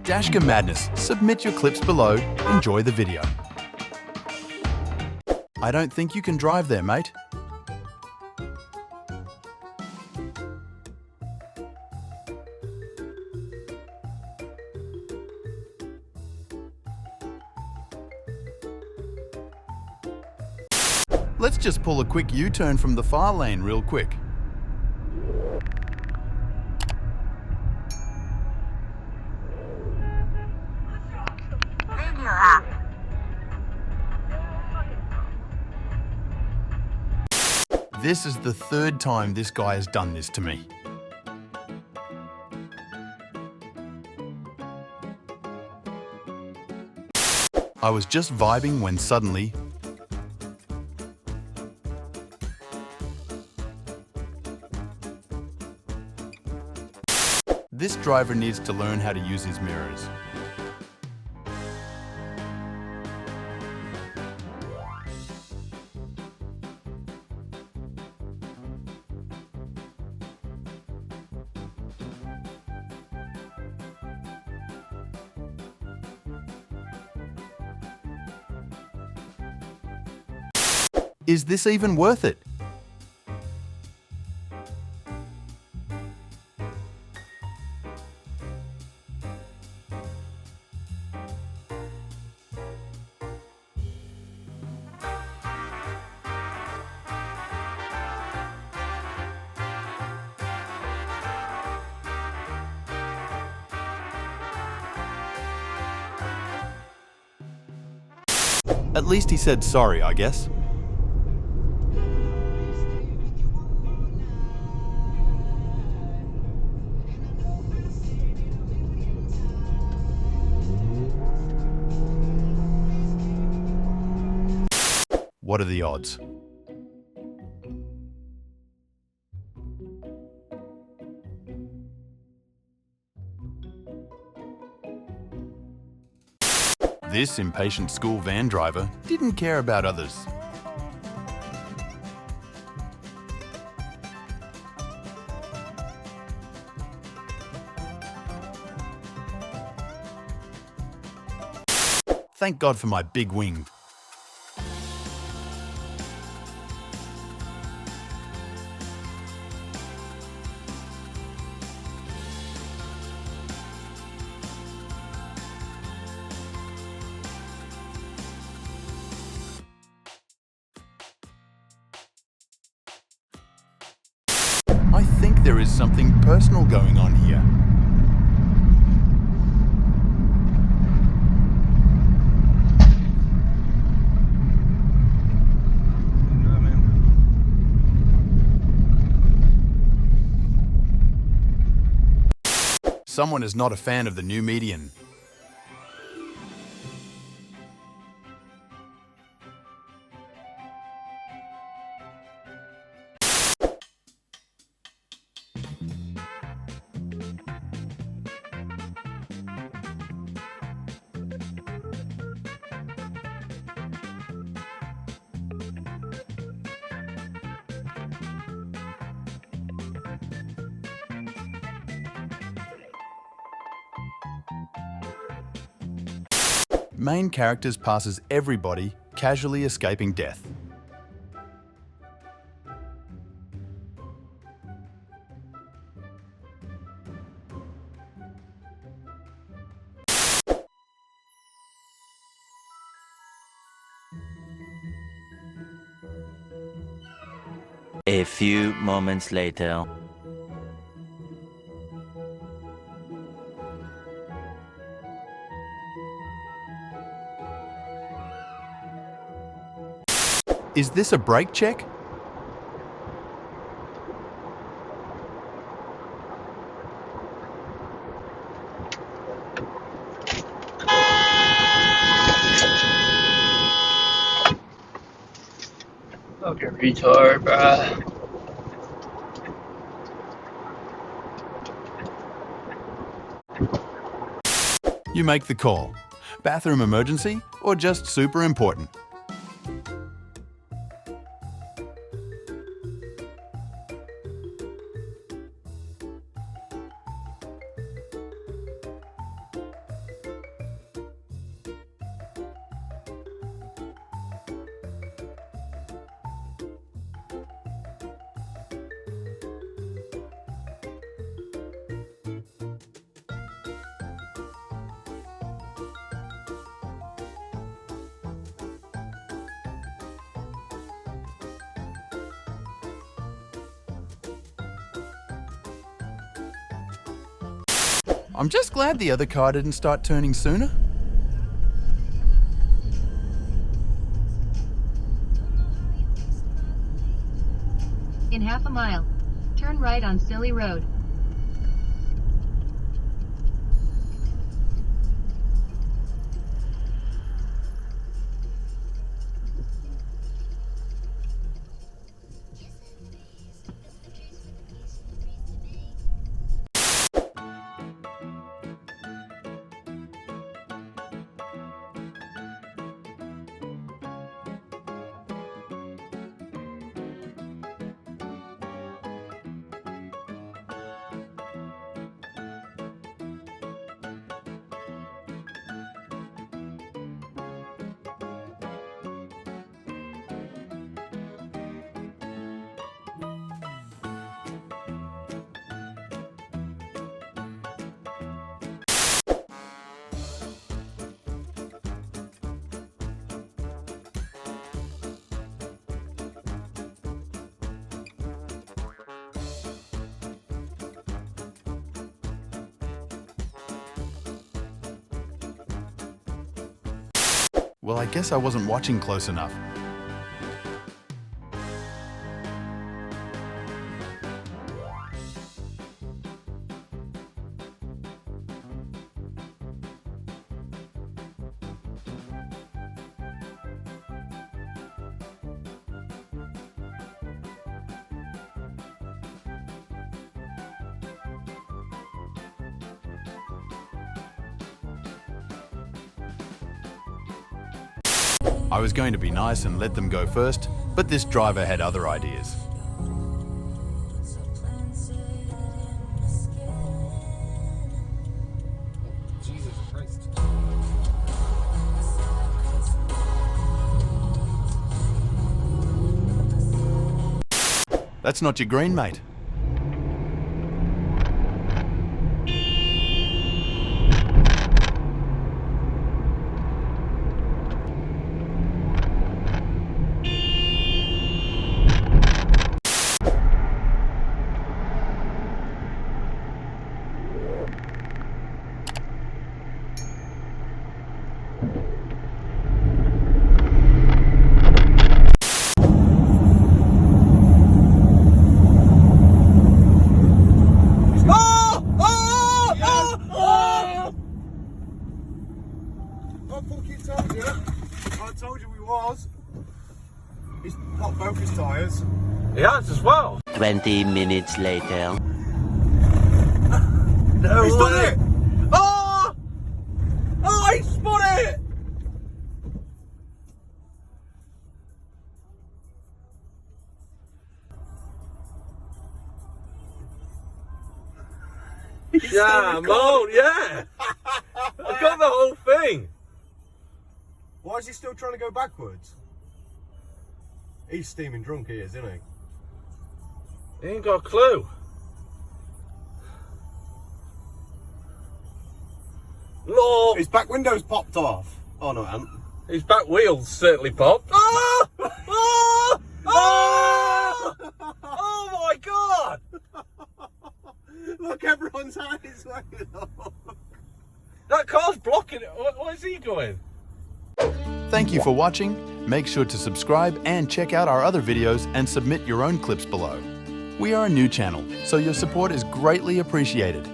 Dashcam Madness. Submit your clips below. Enjoy the video. I don't think you can drive there, mate. Let's just pull a quick U-turn from the far lane real quick. This is the third time this guy has done this to me. I was just vibing when suddenly this driver needs to learn how to use his mirrors. Is this even worth it? At least he said sorry, I guess. What are the odds? This impatient school van driver didn't care about others. Thank God for my big wing. I think there is something personal going on here. Someone is not a fan of the new median. Main characters passes everybody, casually escaping death. A few moments later. Is this a brake check? Fucking retard, bruh. You make the call. Bathroom emergency or just super important? I'm just glad the other car didn't start turning sooner. In half a mile, turn right on Silly Road. Well, I guess I wasn't watching close enough. I was going to be nice and let them go first, but this driver had other ideas. Jesus Christ. That's not your green, mate. I told you we was. He's popped both his tyres. He has as well. 20 minutes later. No He's way. done it! Oh! Oh, he spun it! Yeah, on, yeah. I got the whole thing. Why is he still trying to go backwards? He's steaming drunk, he is, isn't he? He ain't got a clue. Look, His back window's popped off. Oh no, it hasn't. his back wheels certainly popped. Oh! Oh! Oh! Oh my God! Look, everyone's eyes waiting up. That car's blocking it. Where's he going? Thank you for watching. Make sure to subscribe and check out our other videos and submit your own clips below. We are a new channel, so your support is greatly appreciated.